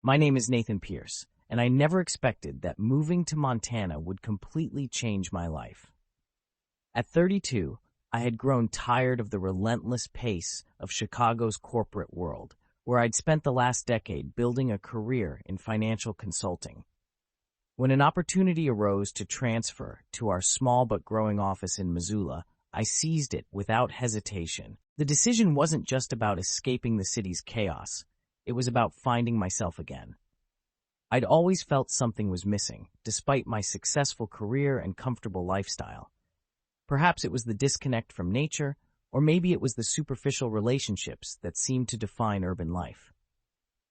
My name is Nathan Pierce, and I never expected that moving to Montana would completely change my life. At 32, I had grown tired of the relentless pace of Chicago's corporate world, where I'd spent the last decade building a career in financial consulting. When an opportunity arose to transfer to our small but growing office in Missoula, I seized it without hesitation. The decision wasn't just about escaping the city's chaos. It was about finding myself again. I'd always felt something was missing, despite my successful career and comfortable lifestyle. Perhaps it was the disconnect from nature, or maybe it was the superficial relationships that seemed to define urban life.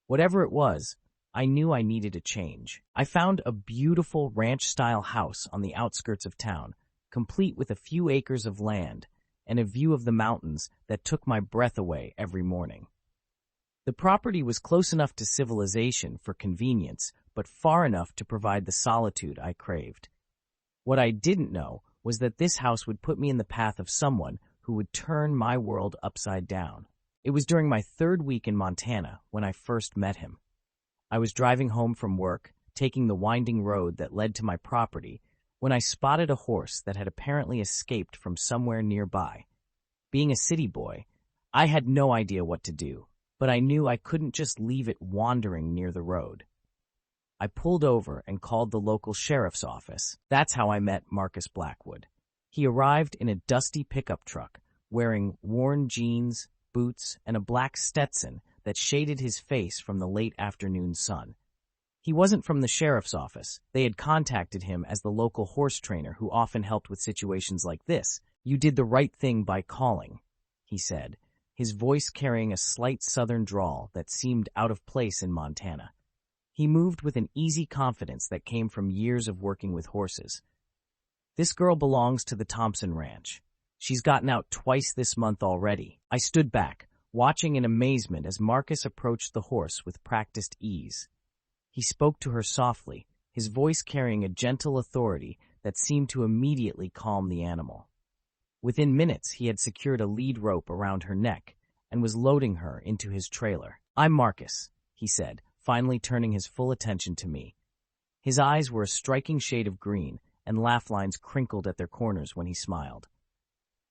Whatever it was, I knew I needed a change. I found a beautiful ranch-style house on the outskirts of town, complete with a few acres of land and a view of the mountains that took my breath away every morning. The property was close enough to civilization for convenience, but far enough to provide the solitude I craved. What I didn't know was that this house would put me in the path of someone who would turn my world upside down. It was during my third week in Montana when I first met him. I was driving home from work, taking the winding road that led to my property, when I spotted a horse that had apparently escaped from somewhere nearby. Being a city boy, I had no idea what to do, but I knew I couldn't just leave it wandering near the road. I pulled over and called the local sheriff's office. That's how I met Marcus Blackwood. He arrived in a dusty pickup truck, wearing worn jeans, boots, and a black Stetson that shaded his face from the late afternoon sun. He wasn't from the sheriff's office. They had contacted him as the local horse trainer who often helped with situations like this. "You did the right thing by calling," he said, his voice carrying a slight southern drawl that seemed out of place in Montana. He moved with an easy confidence that came from years of working with horses. "This girl belongs to the Thompson Ranch. She's gotten out twice this month already." I stood back, watching in amazement as Marcus approached the horse with practiced ease. He spoke to her softly, his voice carrying a gentle authority that seemed to immediately calm the animal. Within minutes, he had secured a lead rope around her neck and was loading her into his trailer. "I'm Marcus," he said, finally turning his full attention to me. His eyes were a striking shade of green, and laugh lines crinkled at their corners when he smiled.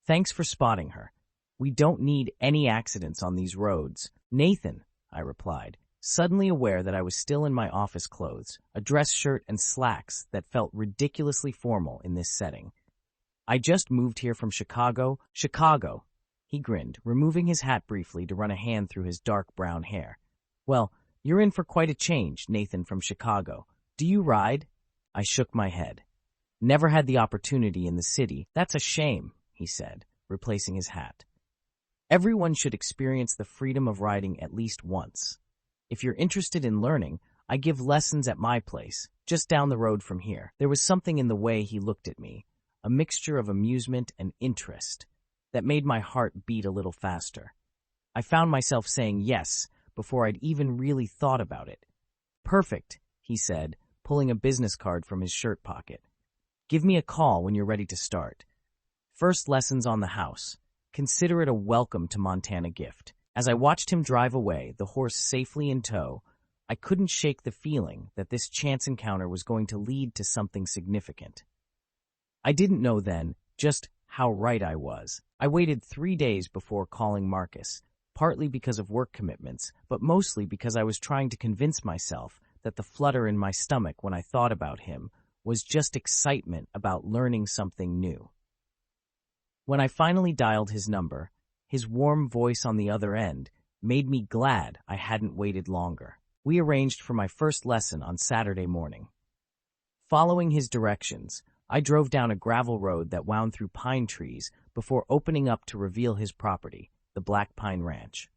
"Thanks for spotting her. We don't need any accidents on these roads." "Nathan," I replied, suddenly aware that I was still in my office clothes, a dress shirt and slacks that felt ridiculously formal in this setting. "I just moved here from Chicago." "Chicago," he grinned, removing his hat briefly to run a hand through his dark brown hair. "Well, you're in for quite a change, Nathan from Chicago. Do you ride?" I shook my head. "Never had the opportunity in the city." "That's a shame," he said, replacing his hat. "Everyone should experience the freedom of riding at least once. If you're interested in learning, I give lessons at my place, just down the road from here." There was something in the way he looked at me, a mixture of amusement and interest, that made my heart beat a little faster. I found myself saying yes before I'd even really thought about it. "Perfect," he said, pulling a business card from his shirt pocket. "Give me a call when you're ready to start. First lessons on the house. Consider it a welcome to Montana gift." As I watched him drive away, the horse safely in tow, I couldn't shake the feeling that this chance encounter was going to lead to something significant. I didn't know then just how right I was. I waited 3 days before calling Marcus, partly because of work commitments, but mostly because I was trying to convince myself that the flutter in my stomach when I thought about him was just excitement about learning something new. When I finally dialed his number, his warm voice on the other end made me glad I hadn't waited longer. We arranged for my first lesson on Saturday morning. Following his directions, I drove down a gravel road that wound through pine trees before opening up to reveal his property, the Black Pine Ranch.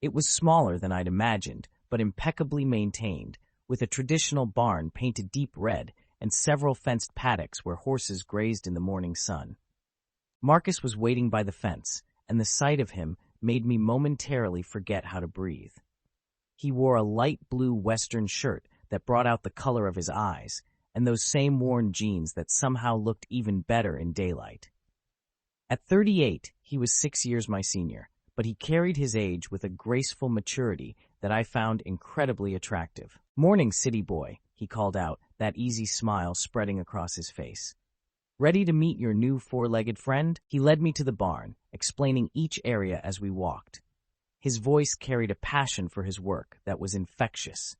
It was smaller than I'd imagined, but impeccably maintained, with a traditional barn painted deep red and several fenced paddocks where horses grazed in the morning sun. Marcus was waiting by the fence, and the sight of him made me momentarily forget how to breathe. He wore a light blue Western shirt that brought out the color of his eyes, and those same worn jeans that somehow looked even better in daylight. At 38, he was 6 years my senior, but he carried his age with a graceful maturity that I found incredibly attractive. "Morning, city boy," he called out, that easy smile spreading across his face. "Ready to meet your new four-legged friend?" He led me to the barn, explaining each area as we walked. His voice carried a passion for his work that was infectious.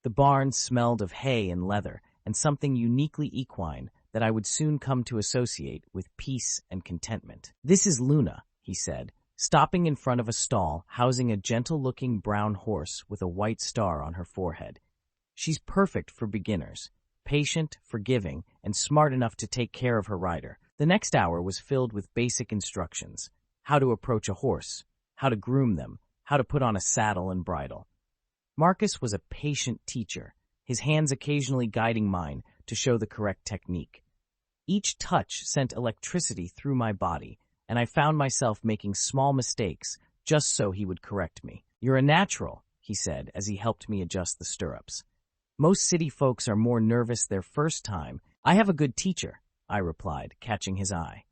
The barn smelled of hay and leather, and something uniquely equine that I would soon come to associate with peace and contentment. "This is Luna," he said, stopping in front of a stall housing a gentle-looking brown horse with a white star on her forehead. "She's perfect for beginners, patient, forgiving, and smart enough to take care of her rider." The next hour was filled with basic instructions: how to approach a horse, how to groom them, how to put on a saddle and bridle. Marcus was a patient teacher, his hands occasionally guiding mine to show the correct technique. Each touch sent electricity through my body, and I found myself making small mistakes just so he would correct me. "You're a natural," he said as he helped me adjust the stirrups. "Most city folks are more nervous their first time." "I have a good teacher," I replied, catching his eye.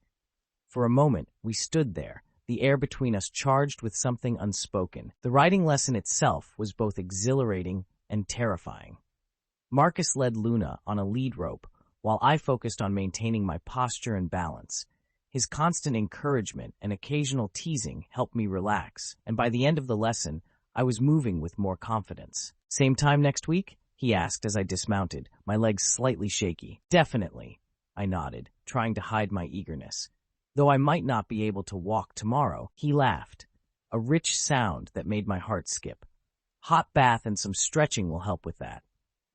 For a moment, we stood there, the air between us charged with something unspoken. The riding lesson itself was both exhilarating and terrifying. Marcus led Luna on a lead rope, while I focused on maintaining my posture and balance. His constant encouragement and occasional teasing helped me relax, and by the end of the lesson, I was moving with more confidence. "Same time next week?" he asked as I dismounted, my legs slightly shaky. "Definitely," I nodded, trying to hide my eagerness. "Though I might not be able to walk tomorrow." He laughed, a rich sound that made my heart skip. "Hot bath and some stretching will help with that.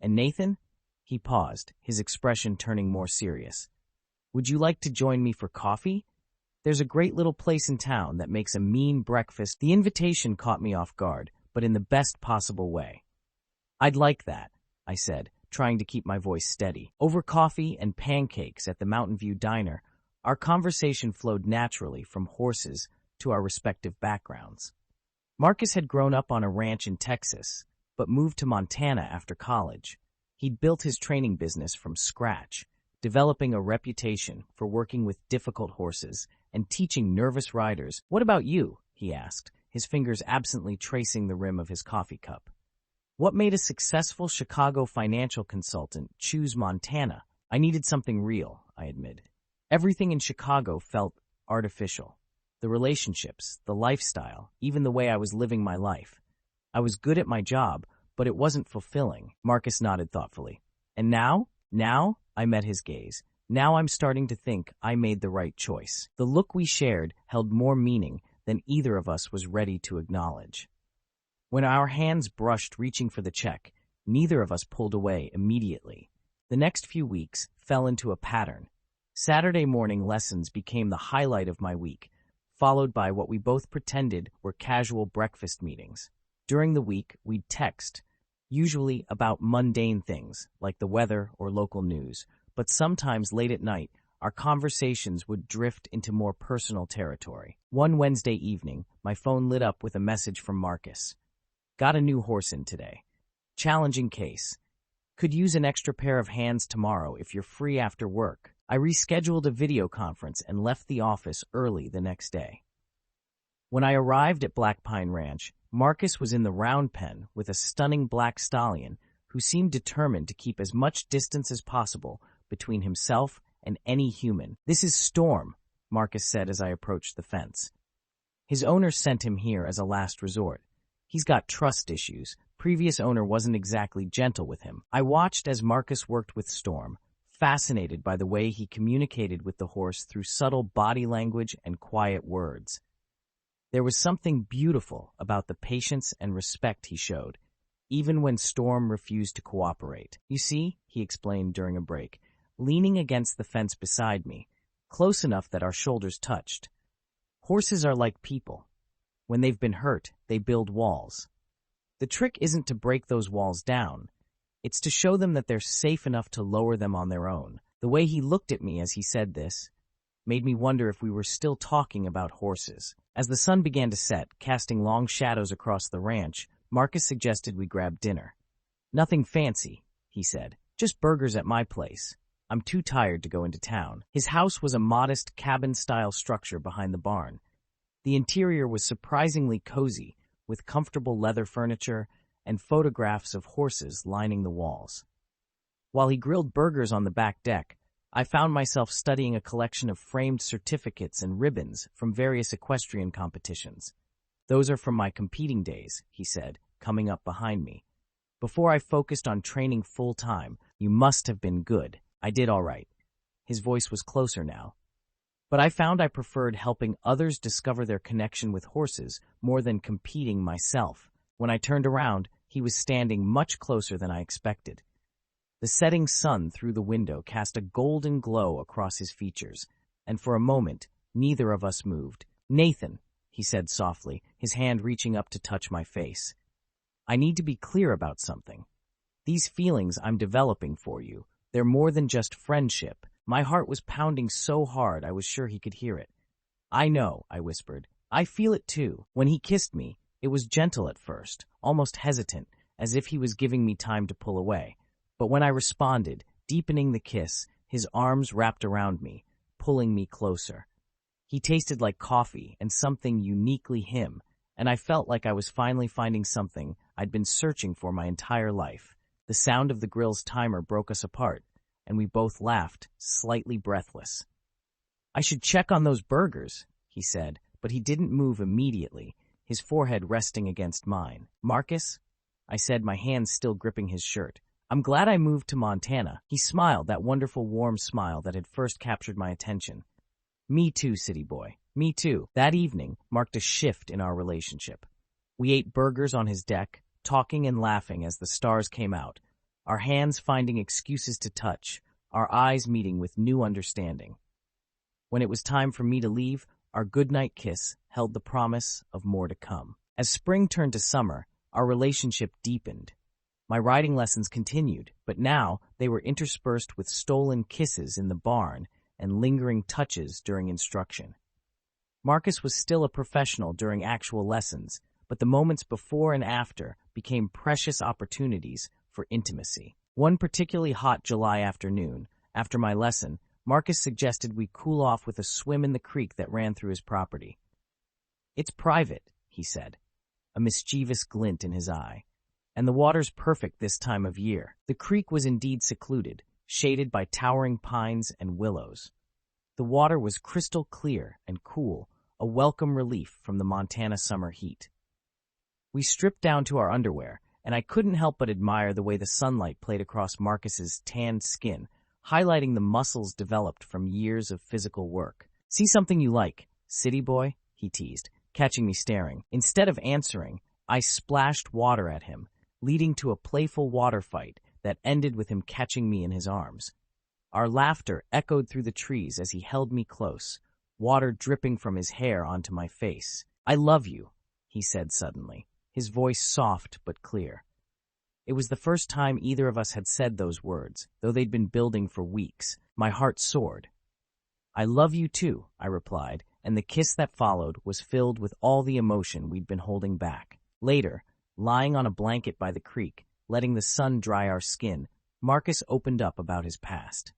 And Nathan?" He paused, his expression turning more serious. "Would you like to join me for coffee? There's a great little place in town that makes a mean breakfast." The invitation caught me off guard, but in the best possible way. "I'd like that," I said, trying to keep my voice steady. Over coffee and pancakes at the Mountain View Diner, our conversation flowed naturally from horses to our respective backgrounds. Marcus had grown up on a ranch in Texas, but moved to Montana after college. He'd built his training business from scratch, developing a reputation for working with difficult horses and teaching nervous riders. "What about you?" he asked, his fingers absently tracing the rim of his coffee cup. "What made a successful Chicago financial consultant choose Montana?" "I needed something real," I admitted. Everything in Chicago felt artificial. The relationships, the lifestyle, even the way I was living my life. I was good at my job, but it wasn't fulfilling. Marcus nodded thoughtfully. "And now?" "Now?" I met his gaze. "Now I'm starting to think I made the right choice." The look we shared held more meaning than either of us was ready to acknowledge. When our hands brushed reaching for the check, neither of us pulled away immediately. The next few weeks fell into a pattern. Saturday morning lessons became the highlight of my week, followed by what we both pretended were casual breakfast meetings. During the week, we'd text, usually about mundane things like the weather or local news, but sometimes late at night, our conversations would drift into more personal territory. One Wednesday evening, my phone lit up with a message from Marcus. "Got a new horse in today. Challenging case. Could use an extra pair of hands tomorrow if you're free after work." I rescheduled a video conference and left the office early the next day. When I arrived at Black Pine Ranch, Marcus was in the round pen with a stunning black stallion who seemed determined to keep as much distance as possible between himself and any human. "This is Storm," Marcus said as I approached the fence. "His owner sent him here as a last resort. He's got trust issues. Previous owner wasn't exactly gentle with him." I watched as Marcus worked with Storm, fascinated by the way he communicated with the horse through subtle body language and quiet words. There was something beautiful about the patience and respect he showed, even when Storm refused to cooperate. "You see," he explained during a break, leaning against the fence beside me, close enough that our shoulders touched. "Horses are like people. When they've been hurt, they build walls. The trick isn't to break those walls down. It's to show them that they're safe enough to lower them on their own." The way he looked at me as he said this made me wonder if we were still talking about horses. As the sun began to set, casting long shadows across the ranch, Marcus suggested we grab dinner. "Nothing fancy," he said. "Just burgers at my place. I'm too tired to go into town." His house was a modest cabin-style structure behind the barn. The interior was surprisingly cozy, with comfortable leather furniture and photographs of horses lining the walls. While he grilled burgers on the back deck, I found myself studying a collection of framed certificates and ribbons from various equestrian competitions. "Those are from my competing days," he said, coming up behind me. "Before I focused on training full-time, you must have been good." I did all right. His voice was closer now. But I found I preferred helping others discover their connection with horses more than competing myself. When I turned around, he was standing much closer than I expected. The setting sun through the window cast a golden glow across his features, and for a moment, neither of us moved. "Nathan," he said softly, his hand reaching up to touch my face. "I need to be clear about something. These feelings I'm developing for you, they're more than just friendship." My heart was pounding so hard I was sure he could hear it. "I know," I whispered. "I feel it too." When he kissed me, it was gentle at first, almost hesitant, as if he was giving me time to pull away. But when I responded, deepening the kiss, his arms wrapped around me, pulling me closer. He tasted like coffee and something uniquely him, and I felt like I was finally finding something I'd been searching for my entire life. The sound of the grill's timer broke us apart, and we both laughed, slightly breathless. "I should check on those burgers," he said, but he didn't move immediately, his forehead resting against mine. "Marcus?" I said, my hands still gripping his shirt. "I'm glad I moved to Montana." He smiled, that wonderful warm smile that had first captured my attention. "Me too, city boy. Me too." That evening marked a shift in our relationship. We ate burgers on his deck, talking and laughing as the stars came out, our hands finding excuses to touch, our eyes meeting with new understanding. When it was time for me to leave, our goodnight kiss held the promise of more to come. As spring turned to summer, our relationship deepened. My riding lessons continued, but now they were interspersed with stolen kisses in the barn and lingering touches during instruction. Marcus was still a professional during actual lessons, but the moments before and after became precious opportunities for intimacy. One particularly hot July afternoon, after my lesson, Marcus suggested we cool off with a swim in the creek that ran through his property. "It's private," he said, a mischievous glint in his eye, "and the water's perfect this time of year." The creek was indeed secluded, shaded by towering pines and willows. The water was crystal clear and cool, a welcome relief from the Montana summer heat. We stripped down to our underwear, and I couldn't help but admire the way the sunlight played across Marcus's tanned skin, highlighting the muscles developed from years of physical work. "See something you like, city boy?" he teased, catching me staring. Instead of answering, I splashed water at him, leading to a playful water fight that ended with him catching me in his arms. Our laughter echoed through the trees as he held me close, water dripping from his hair onto my face. "I love you," he said suddenly, his voice soft but clear. It was the first time either of us had said those words, though they'd been building for weeks. My heart soared. "I love you too," I replied, and the kiss that followed was filled with all the emotion we'd been holding back. Later, lying on a blanket by the creek, letting the sun dry our skin, Marcus opened up about his past.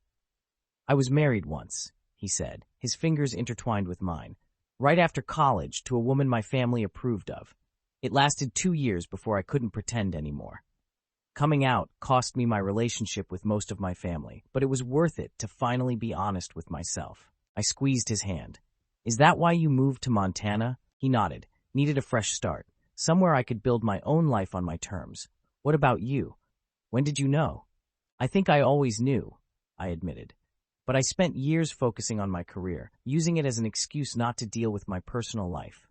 "I was married once," he said, his fingers intertwined with mine, "right after college to a woman my family approved of. It lasted 2 years before I couldn't pretend anymore. Coming out cost me my relationship with most of my family, but it was worth it to finally be honest with myself." I squeezed his hand. "Is that why you moved to Montana?" He nodded. "Needed a fresh start. Somewhere I could build my own life on my terms. What about you? When did you know?" "I think I always knew," I admitted. "But I spent years focusing on my career, using it as an excuse not to deal with my personal life.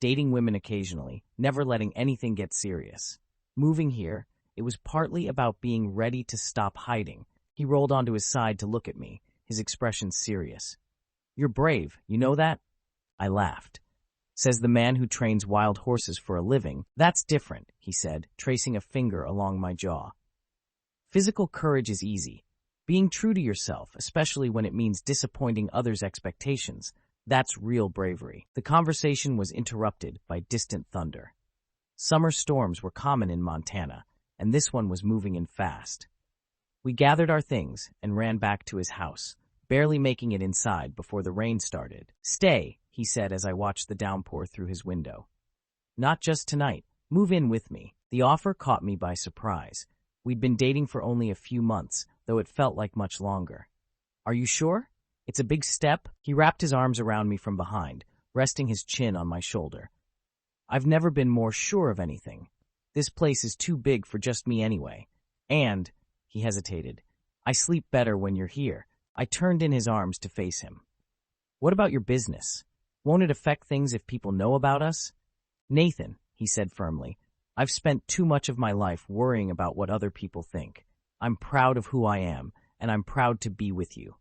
Dating women occasionally, never letting anything get serious. Moving here, it was partly about being ready to stop hiding." He rolled onto his side to look at me, his expression serious. "You're brave, you know that?" I laughed. "Says the man who trains wild horses for a living. That's different," he said, tracing a finger along my jaw. "Physical courage is easy. Being true to yourself, especially when it means disappointing others' expectations, that's real bravery." The conversation was interrupted by distant thunder. Summer storms were common in Montana, and this one was moving in fast. We gathered our things and ran back to his house, barely making it inside before the rain started. "Stay," he said as I watched the downpour through his window. Not just tonight. Move in with me. The offer caught me by surprise. We'd been dating for only a few months, though it felt like much longer. Are you sure? It's a big step. He wrapped his arms around me from behind, resting his chin on my shoulder. I've never been more sure of anything. This place is too big for just me anyway. And, he hesitated, I sleep better when you're here. I turned in his arms to face him. What about your business? Won't it affect things if people know about us? Nathan, he said firmly, I've spent too much of my life worrying about what other people think. I'm proud of who I am, and I'm proud to be with you.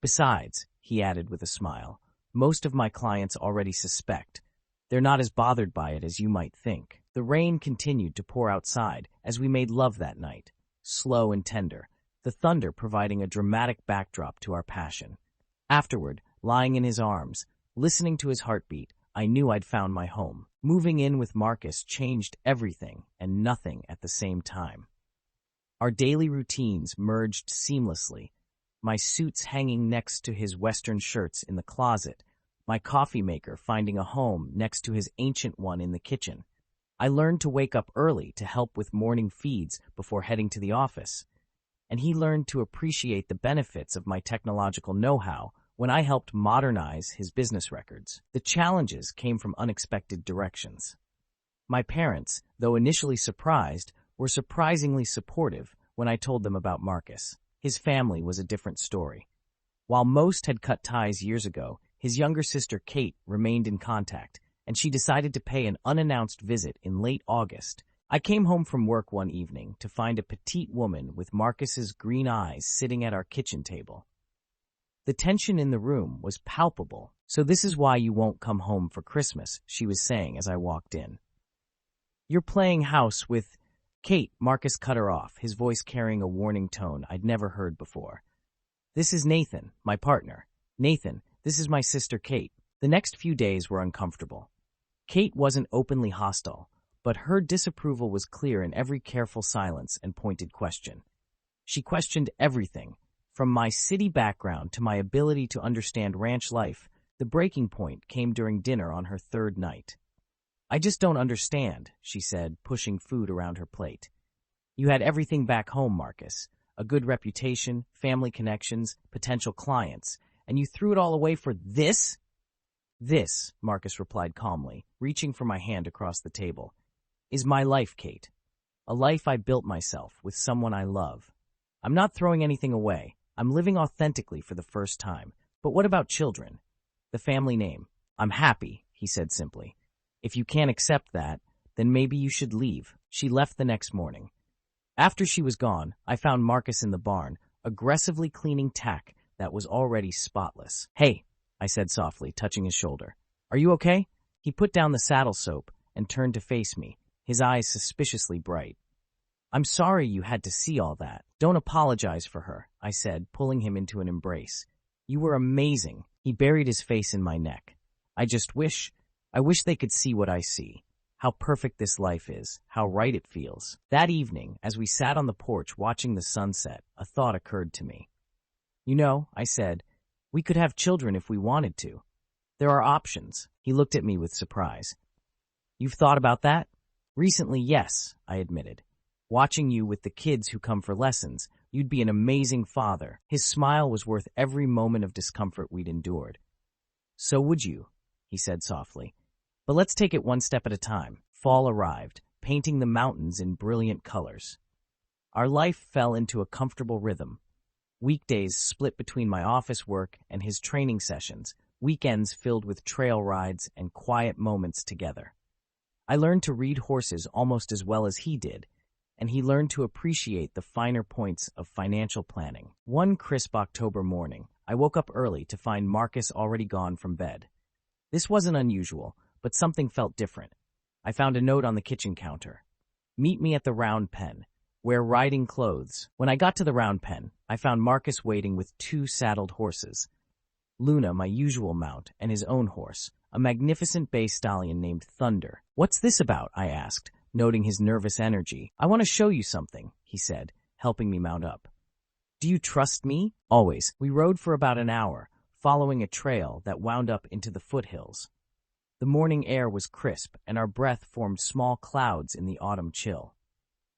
Besides, he added with a smile, most of my clients already suspect. They're not as bothered by it as you might think. The rain continued to pour outside as we made love that night, slow and tender, the thunder providing a dramatic backdrop to our passion. Afterward, lying in his arms, listening to his heartbeat, I knew I'd found my home. Moving in with Marcus changed everything and nothing at the same time. Our daily routines merged seamlessly, my suits hanging next to his Western shirts in the closet, my coffee maker finding a home next to his ancient one in the kitchen. I learned to wake up early to help with morning feeds before heading to the office, and he learned to appreciate the benefits of my technological know-how when I helped modernize his business records. The challenges came from unexpected directions. My parents, though initially surprised, were surprisingly supportive when I told them about Marcus. His family was a different story. While most had cut ties years ago, his younger sister Kate remained in contact, and she decided to pay an unannounced visit in late August. I came home from work one evening to find a petite woman with Marcus's green eyes sitting at our kitchen table. The tension in the room was palpable. So this is why you won't come home for Christmas, she was saying as I walked in. You're playing house with... Kate, Marcus cut her off, his voice carrying a warning tone I'd never heard before. This is Nathan, my partner. Nathan, this is my sister Kate. The next few days were uncomfortable. Kate wasn't openly hostile, but her disapproval was clear in every careful silence and pointed question. She questioned everything, from my city background to my ability to understand ranch life. The breaking point came during dinner on her third night. I just don't understand, she said, pushing food around her plate. You had everything back home, Marcus. A good reputation, family connections, potential clients, and you threw it all away for this? This, Marcus replied calmly, reaching for my hand across the table, is my life, Kate. A life I built myself with someone I love. I'm not throwing anything away. I'm living authentically for the first time. But what about children? The family name. I'm happy, he said simply. If you can't accept that, then maybe you should leave. She left the next morning. After she was gone, I found Marcus in the barn, aggressively cleaning tack that was already spotless. Hey, I said softly, touching his shoulder. Are you okay? He put down the saddle soap and turned to face me, his eyes suspiciously bright. I'm sorry you had to see all that. Don't apologize for her, I said, pulling him into an embrace. You were amazing. He buried his face in my neck. I wish they could see what I see. How perfect this life is, how right it feels. That evening, as we sat on the porch watching the sunset, a thought occurred to me. You know, I said, we could have children if we wanted to. There are options. He looked at me with surprise. You've thought about that? Recently, yes, I admitted. Watching you with the kids who come for lessons, you'd be an amazing father. His smile was worth every moment of discomfort we'd endured. So would you, he said softly. But let's take it one step at a time. Fall arrived, painting the mountains in brilliant colors. Our life fell into a comfortable rhythm. Weekdays split between my office work and his training sessions, weekends filled with trail rides and quiet moments together. I learned to read horses almost as well as he did, and he learned to appreciate the finer points of financial planning. One crisp October morning, I woke up early to find Marcus already gone from bed. This wasn't unusual, but something felt different. I found a note on the kitchen counter. Meet me at the Round Pen. Wear riding clothes. When I got to the Round Pen, I found Marcus waiting with 2 saddled horses. Luna, my usual mount, and his own horse, a magnificent bay stallion named Thunder. What's this about? I asked, noting his nervous energy. I want to show you something, he said, helping me mount up. Do you trust me? Always. We rode for about an hour, following a trail that wound up into the foothills. The morning air was crisp, and our breath formed small clouds in the autumn chill.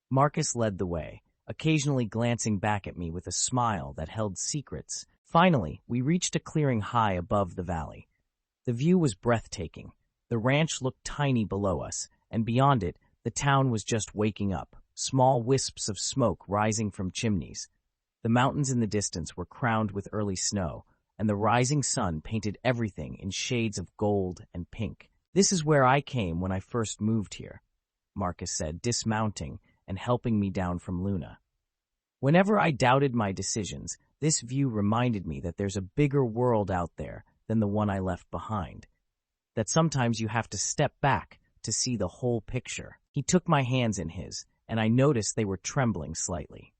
Marcus led the way, occasionally glancing back at me with a smile that held secrets. Finally, we reached a clearing high above the valley. The view was breathtaking. The ranch looked tiny below us, and beyond it, the town was just waking up, small wisps of smoke rising from chimneys. The mountains in the distance were crowned with early snow, and the rising sun painted everything in shades of gold and pink. "This is where I came when I first moved here," Marcus said, dismounting and helping me down from Luna. Whenever I doubted my decisions, this view reminded me that there's a bigger world out there than the one I left behind, that sometimes you have to step back to see the whole picture. He took my hands in his, and I noticed they were trembling slightly.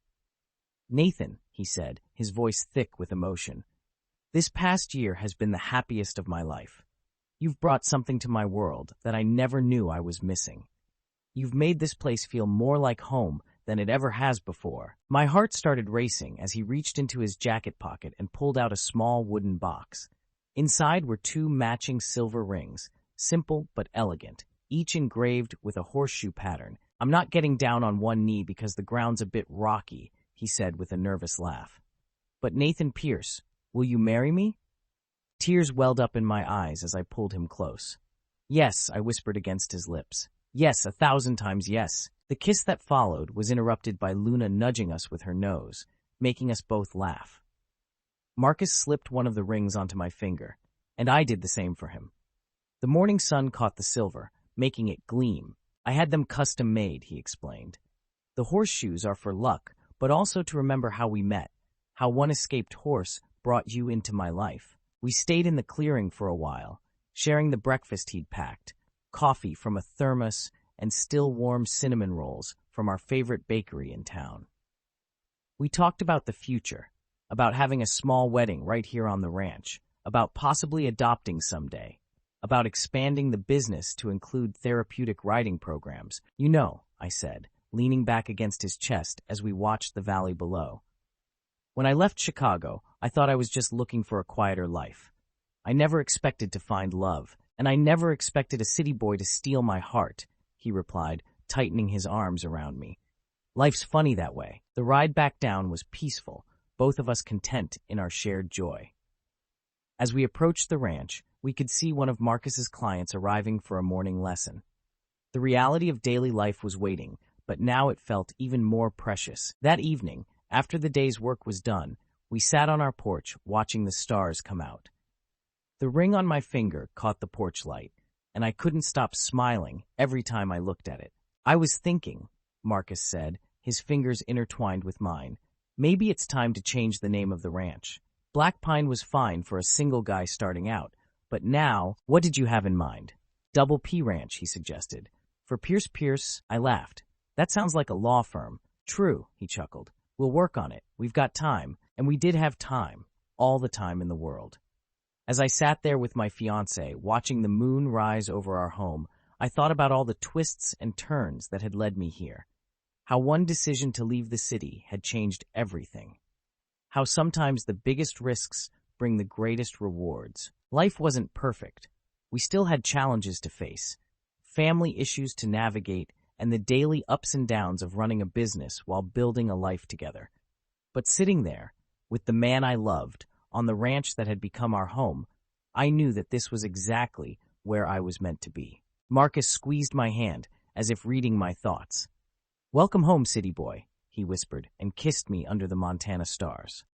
"Nathan," he said, his voice thick with emotion, "this past year has been the happiest of my life. You've brought something to my world that I never knew I was missing. You've made this place feel more like home than it ever has before." My heart started racing as he reached into his jacket pocket and pulled out a small wooden box. Inside were 2 matching silver rings, simple but elegant, each engraved with a horseshoe pattern. "I'm not getting down on one knee because the ground's a bit rocky," he said with a nervous laugh. "But Nathan Pierce, will you marry me?" Tears welled up in my eyes as I pulled him close. "Yes," I whispered against his lips. "Yes, 1,000 times yes." The kiss that followed was interrupted by Luna nudging us with her nose, making us both laugh. Marcus slipped one of the rings onto my finger, and I did the same for him. The morning sun caught the silver, making it gleam. "I had them custom-made," he explained. "The horseshoes are for luck, but also to remember how we met, how one escaped horse brought you into my life." We stayed in the clearing for a while, sharing the breakfast he'd packed, coffee from a thermos and still warm cinnamon rolls from our favorite bakery in town. We talked about the future, about having a small wedding right here on the ranch, about possibly adopting someday, about expanding the business to include therapeutic riding programs. "You know," I said, leaning back against his chest as we watched the valley below. "When I left Chicago, I thought I was just looking for a quieter life. I never expected to find love, and I never expected a city boy to steal my heart," he replied, tightening his arms around me. "Life's funny that way." The ride back down was peaceful, both of us content in our shared joy. As we approached the ranch, we could see one of Marcus's clients arriving for a morning lesson. The reality of daily life was waiting, but now it felt even more precious. That evening, after the day's work was done, we sat on our porch watching the stars come out. The ring on my finger caught the porch light, and I couldn't stop smiling every time I looked at it. "I was thinking," Marcus said, his fingers intertwined with mine, "maybe it's time to change the name of the ranch. Black Pine was fine for a single guy starting out, but now, what did you have in mind?" "Double P Ranch," he suggested. "For Pierce." I laughed. "That sounds like a law firm." "True," he chuckled. "We'll work on it. We've got time." And we did have time, all the time in the world. As I sat there with my fiancé, watching the moon rise over our home, I thought about all the twists and turns that had led me here. How one decision to leave the city had changed everything. How sometimes the biggest risks bring the greatest rewards. Life wasn't perfect. We still had challenges to face, family issues to navigate, and the daily ups and downs of running a business while building a life together. But sitting there, with the man I loved, on the ranch that had become our home, I knew that this was exactly where I was meant to be. Marcus squeezed my hand, as if reading my thoughts. "Welcome home, city boy," he whispered, and kissed me under the Montana stars.